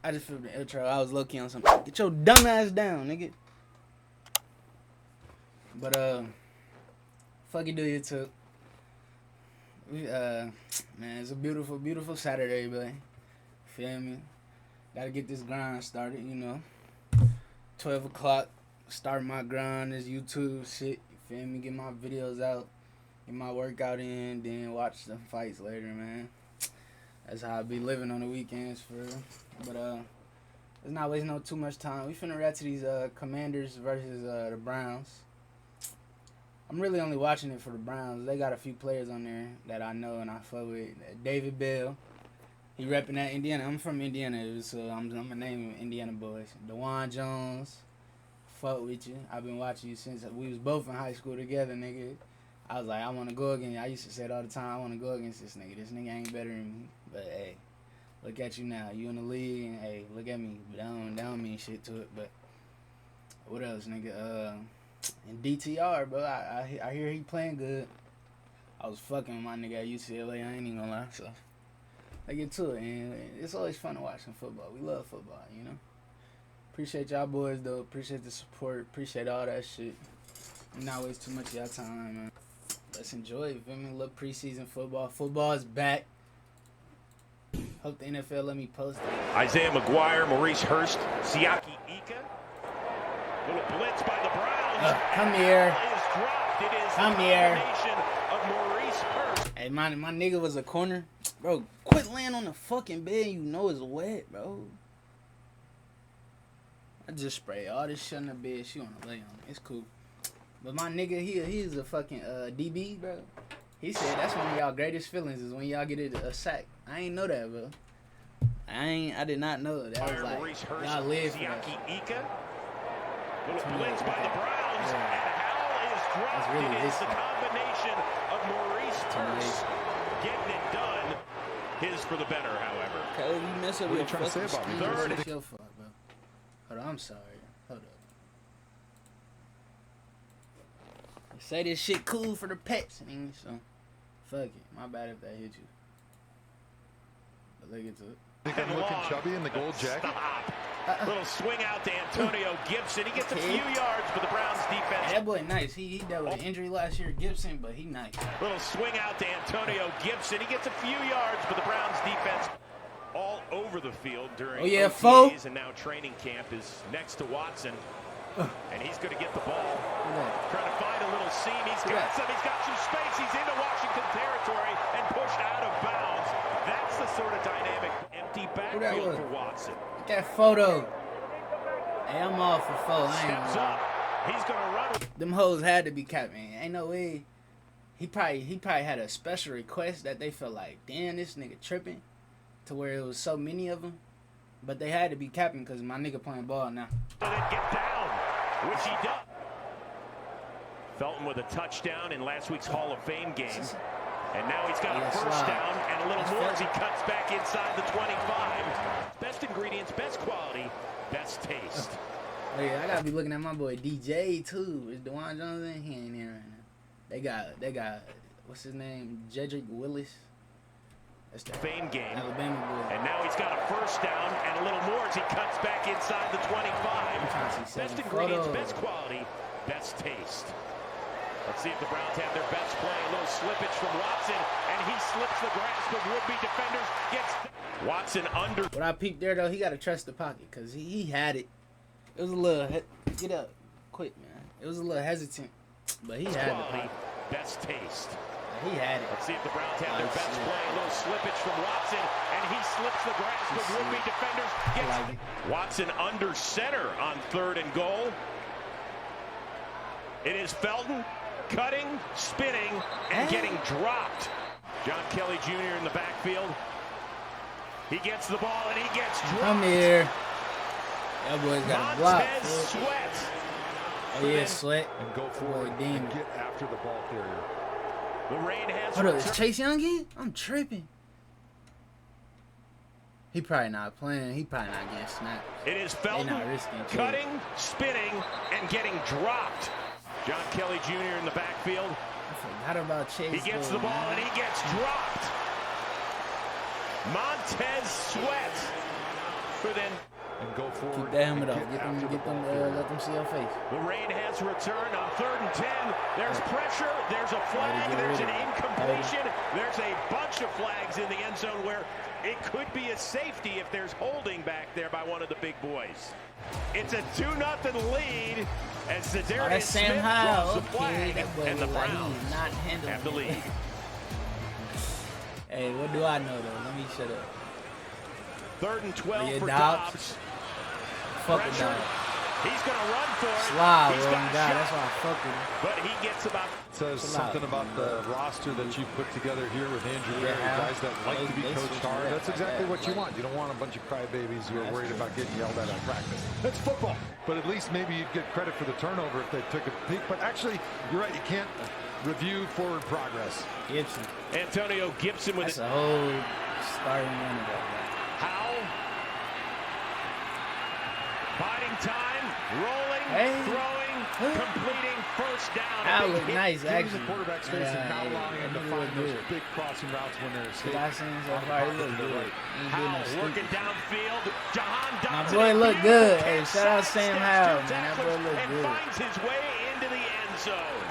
I just filmed the intro. I was low-key on something. Get your dumb ass down, nigga. But, fuck you, do you too. Man, it's a beautiful, beautiful Saturday, boy. Feel me? Gotta get this grind started, you know. 12 o'clock, start my grind, this YouTube shit. You feel me? Get my videos out, get my workout in, then watch the fights later, man. That's how I be living on the weekends, for real. But, let's not waste too much time. We finna react to these Commanders versus the Browns. I'm really only watching it for the Browns. They got a few players on there that I know and I fuck with. David Bell, he repping that Indiana. I'm from Indiana, so I'm gonna name him Indiana boys. DeJuan Jones, fuck with you. I've been watching you since we was both in high school together, nigga. I was like, I want to go against. I used to say it all the time. I want to go against this nigga. This nigga ain't better than me. But hey, look at you now. You in the league, and hey, look at me. But that don't mean shit to it. But what else, nigga? And DTR, bro, I hear he playing good. I was fucking with my nigga at UCLA, I ain't even gonna lie, so I get to it, and it's always fun to watch some football. We love football, you know? Appreciate y'all boys, though. Appreciate the support. Appreciate all that shit. Not waste too much of y'all time, man. Let's enjoy it, feel me? Little preseason football. Football is back. Hope the NFL let me post it. Isaiah McGuire, Maurice Hurst, Siaki Ika. Little blitz by the Browns. Come here. Come here. Of Maurice Hurst. Hey, my nigga was a corner. Bro, quit laying on the fucking bed. You know it's wet, bro. I just spray all this shit on the bed. She wanna lay on it. It's cool. But my nigga, he's a fucking DB, bro. He said that's one of y'all greatest feelings is when y'all get a sack. I ain't know that, bro. I did not know that. I was like, y'all live for that. Ika. Little blitz by the Browns, and Howell is dropped. Really it is the combination of Maurice Hurst getting it done. His for the better, however. Okay, you mess up what are you trying to say about me? Third. It's your fault, bro. Hold on, I'm sorry. Hold up. They say this shit cool for the pets, man, so fuck it. My bad if that hit you. But look into it. Think I'm looking chubby in the gold jacket? Stop. Little swing out to Antonio Gibson. He gets a few yards for the Browns defense. That boy nice. He dealt with an injury last year, Gibson, but he nice. Little swing out to Antonio Gibson. He gets a few yards for the Browns defense. All over the field during OTAs, and now training camp is next to Watson. And he's going to get the ball. Trying to find a little seam. He's got some. He's got some space. He's into Washington territory and pushed out of bounds. That's the sort of dynamic empty backfield for Watson. That photo. Hey, I'm off for four. Steps up. He's gonna run. Them hoes had to be capped, man. Ain't no way. He probably had a special request that they felt like, damn, this nigga tripping, to where it was so many of them. But they had to be capping because my nigga playing ball now. Get down, which he does. Felton with a touchdown in last week's Hall of Fame game. And now he's got a first down and a little more as he cuts back inside the 25. Best ingredients, best quality, best taste. Oh yeah, I gotta be looking at my boy DJ too. Is DeJuan Jones in? He ain't in right now. They got what's his name? Jedrick Willis. That's the Fame game. Alabama boy. And now he's got a first down and a little more as he cuts back inside the 25. Best ingredients, best quality, best taste. Let's see if the Browns have their best play. A little slippage from Watson, and he slips the grasp of would-be defenders. Gets Watson under. What I peeped there, though, he got to trust the pocket because he had it. It was a little, get up, quick, man. It was a little hesitant, but he had the pocket. Best taste. He had it. Let's see if the Browns have their best play. A little slippage from Watson, and he slips the grasp of would-be defenders. Gets Watson under center on 3rd and goal. It is Felton. Cutting, spinning, and getting dropped. John Kelly Jr. in the backfield. He gets the ball and he gets dropped. Come here. That boy's got a block. Montez Sweat. Oh yeah, Sweat. And go forward and get after the ball carrier. The rain has. Hold up, is Chase Young in? I'm tripping. He probably not playing. He probably not getting snapped. It is Felton. Cutting, spinning, and getting dropped. John Kelly Jr. in the backfield. I forgot about Chase. He gets the ball and he gets dropped. Montez Sweat tougher than. And go forward. Keep that helmet off. Let them see your face. The rain has returned on 3rd and 10. There's pressure. There's a flag. There's an incompletion. There's a bunch of flags in the end zone where it could be a safety if there's holding back there by one of the big boys. It's a 2-0 lead as Darius Smith drops the flag, and the Browns have the lead. Hey, what do I know though? Let me shut up. 3rd and 12 for Dobbs. Pressure. He's going to run for it. Slide, he's got God, that's why I fuck with him. But he gets about. Says something about the roster that you put together here with Andrew Berry, guys that like to be coached hard. That's exactly what you want. You don't want a bunch of crybabies who are worried about getting yelled at on practice. That's football. But at least maybe you'd get credit for the turnover if they took a peek. But actually, you're right. You can't review forward progress. Gibson. Antonio Gibson with that's a whole starting running back. How? Biding time, rolling, throwing, completing first down. That looked nice, actually. The quarterback's facing how long and to find those big crossing routes when they're escaping. Working downfield. Jahan my boy looked good. Hey, shout out Sam Howell, man. That boy looked good. Finds his way into the end zone.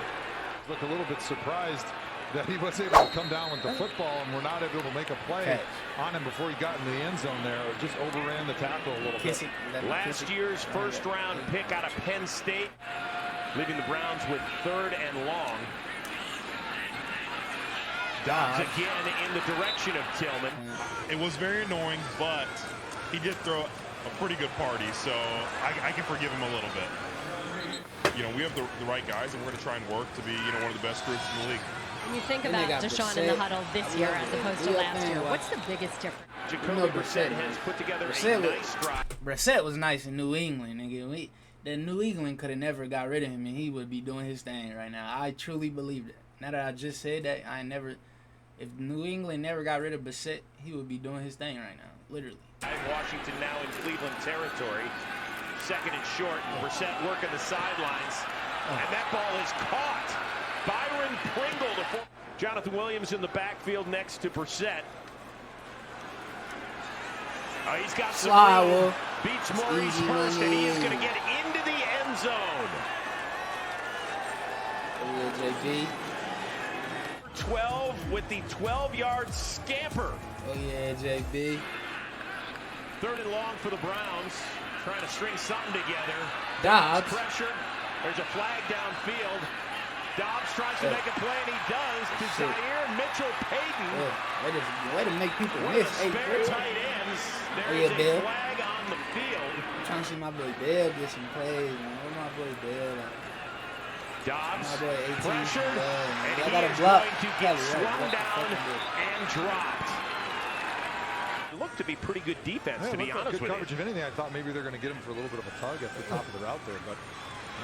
Look a little bit surprised that he was able to come down with the football and we're not able to make a play on him before he got in the end zone there. Or just overran the tackle a little bit. Last year's first-round pick out of Penn State, leaving the Browns with 3rd and long. Dobbs again in the direction of Tillman. It was very annoying, but he did throw a pretty good party, so I can forgive him a little bit. You know, we have the right guys, and we're going to try and work to be, you know, one of the best groups in the league. When you think about Deshaun in the huddle this year as opposed to last year, what's the biggest difference? Jacoby Brissett has put together a nice drive. Brissett was nice in New England, nigga. The New England could have never got rid of him, and he would be doing his thing right now. I truly believe that. Now that I just said that, if New England never got rid of Brissett, he would be doing his thing right now, literally. Washington now in Cleveland territory. 2nd and short. Brissett working the sidelines, and that ball is caught. Byron Pringle. Jonathan Williams in the backfield next to Brissett. He's got some room. Beats Maurice Hurst, and he is going to get into the end zone. 12 with the 12-yard scamper. Oh, yeah, JB. 3rd and long for the Browns. Trying to string something together. Dobbs. Pressure. There's a flag downfield. Dobbs tries to make a play, and he does to Zaire Mitchell-Payton. Way to make people miss. Hey, tight ends. There's a flag on the field. I'm trying to see my boy Dale get some plays, man. Where my boy Dale at? Dobbs my boy 18, pressured, and I he got a is block. going to get swung down and dropped. It looked to be pretty good defense, to be honest with you. Good coverage. If anything, I thought maybe they're going to get him for a little bit of a tug at the top of the route there, but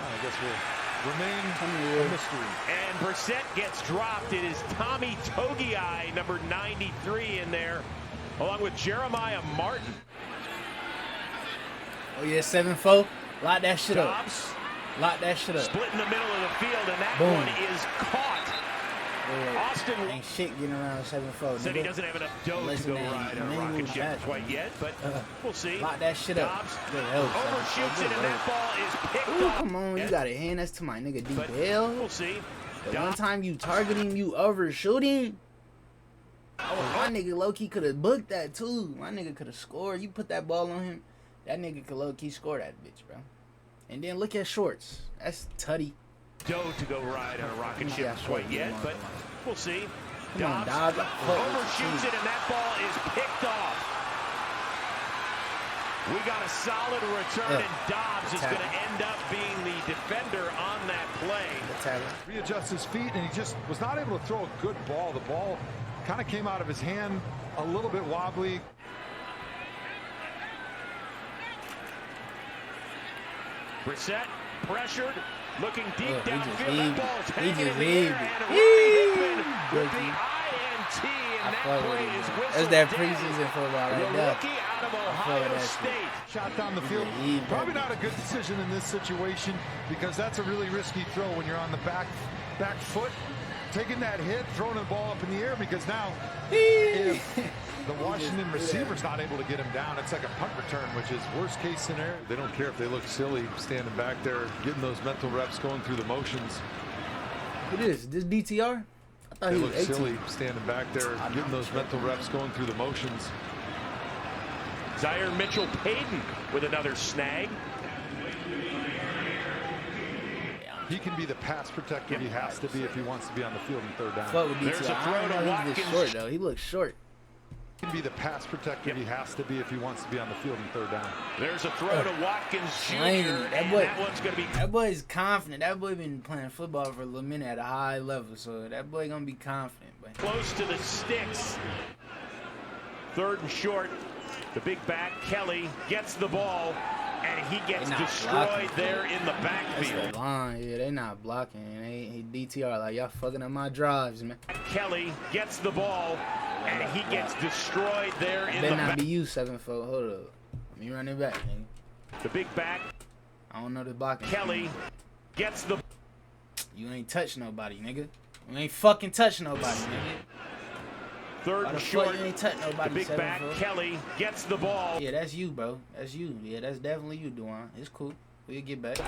I guess we'll remain a mystery. And Brissett gets dropped. It is Tommy Togiai, number 93 in there, along with Jeremiah Martin. Oh, yeah, 7-4. Lock that shit Dobbs, up. Lock that shit up. Split in the middle of the field, and that one is caught. Austin ain't shit getting around 7-4. Said he doesn't have enough dough to go ride on a rocket ship quite yet, but we'll see. Lock that shit up. Dobbs overshoots it, and that ball is picked up. Come on, you got to hand us to my nigga D-Bell. We'll see. The one time you target him, you overshooting. Oh, my nigga low-key could have booked that too. My nigga could have scored. You put that ball on him, that nigga could low-key score that bitch, bro. And then look at Shorts. That's tutty. Dough to go ride on a rocket ship quite yet, but we'll see. Come on, Dobbs. Overshoots it, and that ball is picked off. We got a solid return, and Dobbs is going to end up being the defender on that play. Readjusts his feet, and he just was not able to throw a good ball. The ball kind of came out of his hand a little bit wobbly. Brissett pressured, looking deep downfield. That ball's hanging in the air, and with the INT, and that play is whistled. That's that preseason football right there. Rookie out of Ohio State. Shot down the field. Probably not a good decision in this situation because that's a really risky throw when you're on the back foot, taking that hit, throwing the ball up in the air because now if The Washington receiver's not able to get him down. It's like a punt return, which is worst case scenario. They don't care if they look silly standing back there, getting those mental reps, going through the motions. Who this? This DTR? I thought they he look was 18. silly standing back there, getting those mental reps, going through the motions. Zaire Mitchell-Payton with another snag. He can be the pass protector he has to be if he wants to be on the field in third down. There's a throw to Watkins. Short, though. He looks short. He can be the pass protector he has to be if he wants to be on the field in third down. There's a throw to Watkins Jr. That one's going to be... That boy's confident. That boy been playing football for a little minute at a high level, so that boy going to be confident. But. Close to the sticks. Third and short. The big back, Kelly, gets the ball, and he gets destroyed there in the backfield. That's the line. Yeah, they not blocking. He DTR like, y'all fucking up my drives, man. Kelly gets the ball, and he gets destroyed there in the backfield. Better not be you, 7'4". Hold up. Let me run it back, nigga. The big back. I don't know the blocking. Kelly gets the... You ain't touch nobody, nigga. You ain't fucking touch nobody, nigga. Third and short. You ain't touch nobody, the big back, Kelly, gets the ball. Yeah, that's you, bro. That's you. Yeah, that's definitely you, Duan. It's cool. We'll get back.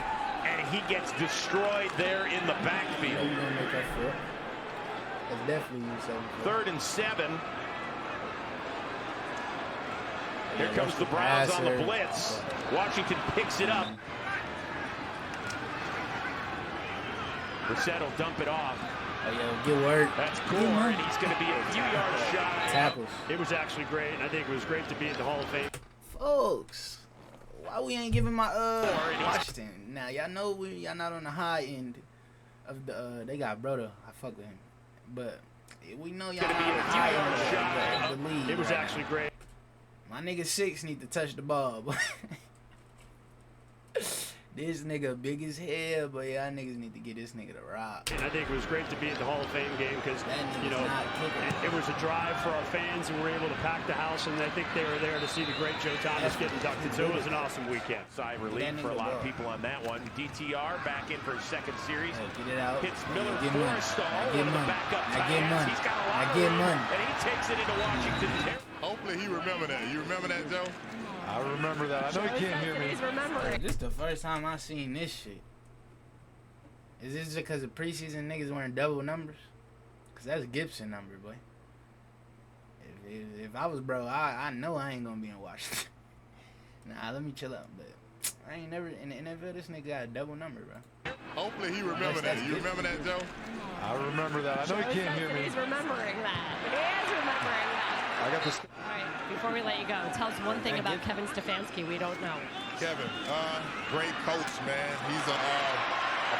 And he gets destroyed there in the backfield. You gonna make up for it. That's definitely you, 7'4". Third and 7. Here comes the Browns on the blitz. Washington picks it up. Brissett will dump it off. Oh, yeah, good work. That's Gore, and he's going to be a few yards shy. Tackles. It was actually great. I think it was great to be in the Hall of Fame. Folks, why we ain't giving my Washington? Now, y'all know y'all not on the high end of the they got Broda. I fuck with him. But we know y'all not on the high end of the league. It was actually great. My nigga 6 need to touch the ball, but this nigga big as hell, but y'all niggas need to get this nigga to rock. And I think it was great to be at the Hall of Fame game because, you know, it was a drive for our fans and we were able to pack the house, and I think they were there to see the great Joe Thomas get inducted. So it was an awesome weekend. Sigh of relief for a lot of people on that one. DTR back in for his second series. Get it out. Hits Miller Forrestall with the backup tight ends. He's got a lot of room, and he takes it into Washington. Hopefully he remember that. You remember that, Joe? I remember that. I know he can't hear me. He's remembering. This is the first time I seen this shit. Is this because of preseason niggas wearing double numbers? Because that's Gibson number, boy. If I was bro, I know I ain't going to be in Washington. Nah, let me chill out. But I ain't never, in the NFL, this nigga got a double number, bro. Hopefully he remember that. You remember that, Joe? I remember that. I know he can't hear me. He's remembering that. He is remembering that. I got this. All right, before we let you go, tell us one thing about Kevin Stefanski we don't know. Kevin, great coach, man. He's a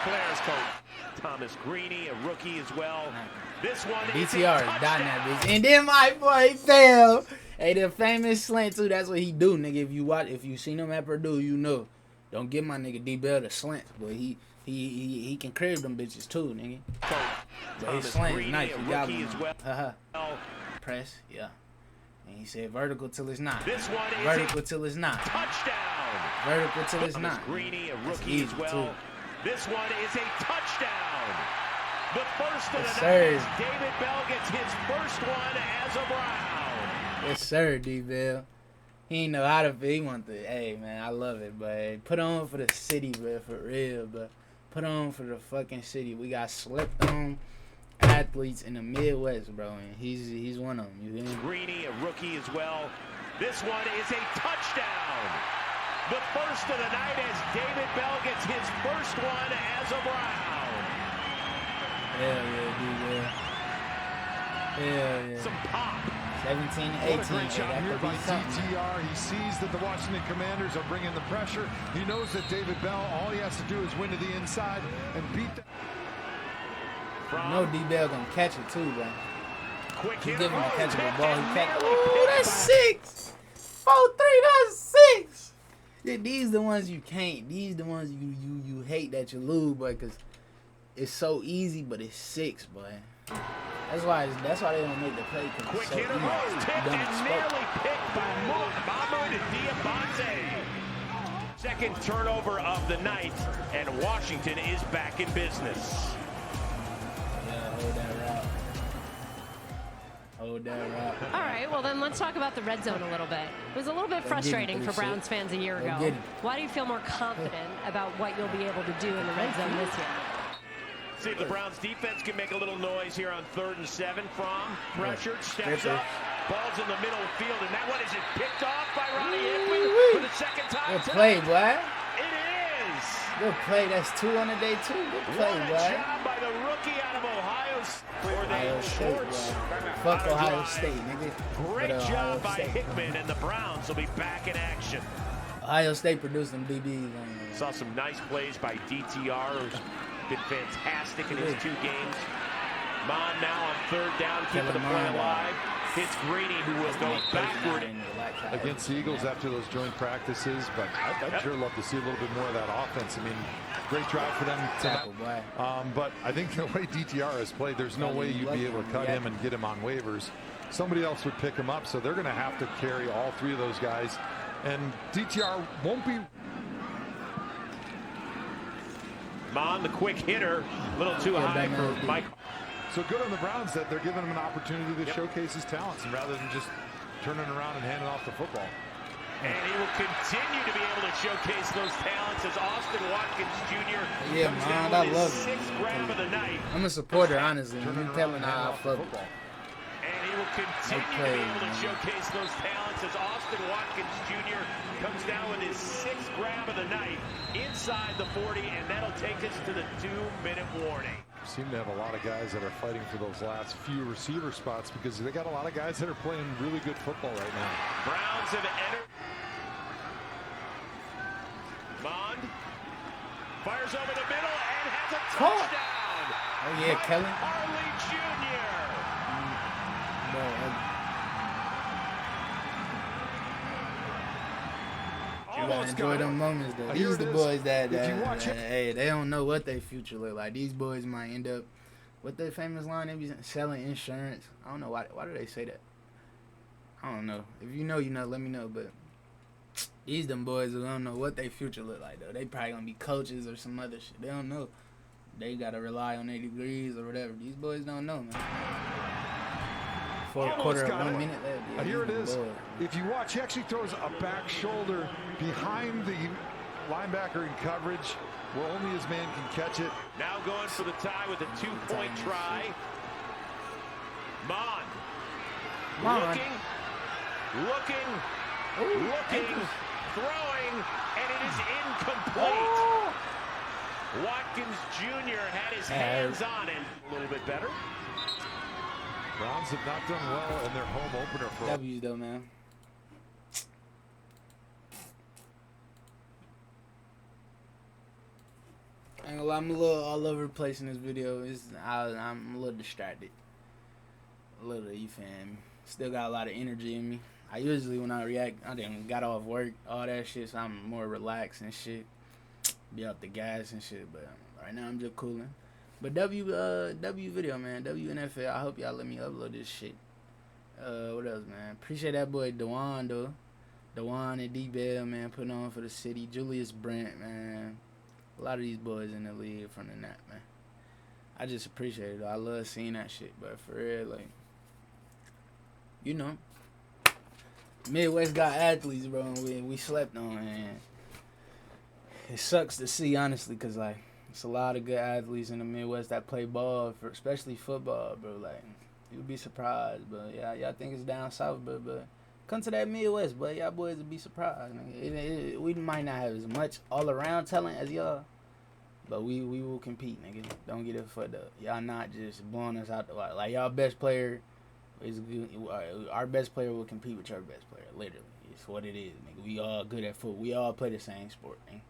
player's coach. Thomas Greeny, a rookie as well. This one BTR is dotting that bitch. And then my boy fell. Hey, the famous slant too. That's what he do, nigga. If you seen him at Purdue, you know. Don't give my nigga D-Bell the slants, boy. He can crib them bitches too, nigga. But his slant is nice. You got him. Press, yeah. And he said vertical till it's not. This one is vertical till it's not. Touchdown. Vertical till it's not. Greeny, a rookie as well. Too. This one is a touchdown. The first of yes, the sir. night as David Bell gets his first one as a Brown. Yes, sir, D-Bell. He ain't know how to be. He want the, hey, man, I love it, but put on for the city, bro, for real, but put on for the fucking city. We got slept on athletes in the Midwest, bro, and he's one of them. You hear me? Greeny, a rookie as well. This one is a touchdown. The first of the night as David Bell gets his first one as a Brown. Hell yeah, D-Bell. Hell yeah. Some pop. 17-18. What a great job here by DTR. He sees that the Washington Commanders are bringing the pressure. He knows that David Bell, all he has to do is win to the inside and beat them. You know D-Bell gonna catch it too, bro. Quick He hit. give him a catchable ball. He catch. Ooh, Ooh, that's 6. 4-3. That's 6. Yeah, these the ones you can't. These the ones you hate that you lose, boy, because it's so easy, but it's 6, boy. That's why they don't make the play. Quick so hitter goes tipped and nearly picked by Mahmoud Diabate. Second turnover of the night, and Washington is back in business. Yeah, hold that route. Hold that rock. All right, well then let's talk about the red zone a little bit. It was a little bit frustrating for Browns fans a year ago. Why do you feel more confident about what you'll be able to do in the red zone this year? See if the Browns defense can make a little noise here on 3rd and 7. Fromm pressured, steps up, ball's in the middle of the field, and that one is picked off by Ronnie Hickman for the second time. Good play, boy. It is. Good play. That's 2 on the day, too. Good play, what a boy. job by the rookie out of Ohio State. Fuck Ohio State, nigga. Great job by Hickman, and the Browns will be back in action. Ohio State produced some DBs. Saw some nice plays by DTR, who's been fantastic in his 2 games. Mon now on 3rd down, keeping the play alive. It's Grady who will go backward against the Eagles after those joint practices, but I'd sure love to see a little bit more of that offense. I mean, great drive for them tonight. But I think the way DTR has played, there's no way you'd be able to cut him and get him on waivers. Somebody else would pick him up, so they're going to have to carry all 3 of those guys. And DTR won't be. Mon, the quick hitter, a little too high for Mike. So good on the Browns that they're giving him an opportunity to showcase his talents, and rather than just turning around and handing off the football. And he will continue to be able to showcase those talents as Austin Watkins Jr. comes down with his 6th grab of the night. I'm a supporter, honestly. You telling how I fuck. And he will continue to be able to showcase those talents as Austin Watkins Jr. comes down with his 6th grab of the night inside the 40, and that'll take us to the 2-minute warning. Seem to have a lot of guys that are fighting for those last few receiver spots because they got a lot of guys that are playing really good football right now. Browns have entered. Mond fires over the middle and has a touchdown. Oh yeah, Kelly. Harley Jr. You gotta enjoy them moments, though. These the boys that hey, they don't know what their future look like. These boys might end up, what their famous line, they be selling insurance. I don't know why do they say that. I don't know. If you know, you know. Let me know. But these them boys who don't know what their future look like, though. They probably gonna be coaches or some other shit. They don't know. They gotta rely on their degrees or whatever. These boys don't know, man. For a quarter of 1 minute left. Here it is. If you watch, he actually throws a back shoulder behind the linebacker in coverage where only his man can catch it. Now going for the tie with a 2-point try. Mon. Looking, throwing, and it is incomplete. Watkins Jr. had his hands on it. A little bit better. Browns have not done well in their home opener for W's though, man. I ain't gonna lie, I'm a little all over the place in this video. I'm a little distracted. A little, you feel me? Still got a lot of energy in me. I usually, when I react, I done got off work, all that shit, so I'm more relaxed and shit. Be out the gas and shit, but right now I'm just cooling. But W video, man. WNFL. I hope y'all let me upload this shit. What else, man? Appreciate that boy Dewan, though. Dewan and D-Bell, man, putting on for the city. Julius Brent, man. A lot of these boys in the league from the net, man. I just appreciate it, though. I love seeing that shit, but for real, like, you know, Midwest got athletes, bro, and we slept on, and it sucks to see, honestly, because, like, it's a lot of good athletes in the Midwest that play ball, especially football, bro. Like, you'd be surprised, but yeah, y'all think it's down south, but come to that Midwest, but y'all boys would be surprised. We might not have as much all-around talent as y'all, but we will compete, nigga. Don't get it fucked up. Y'all not just blowing us out the water. Like, y'all best player is good. Our best player will compete with your best player, literally. It's what it is, nigga. We all good at football. We all play the same sport, nigga.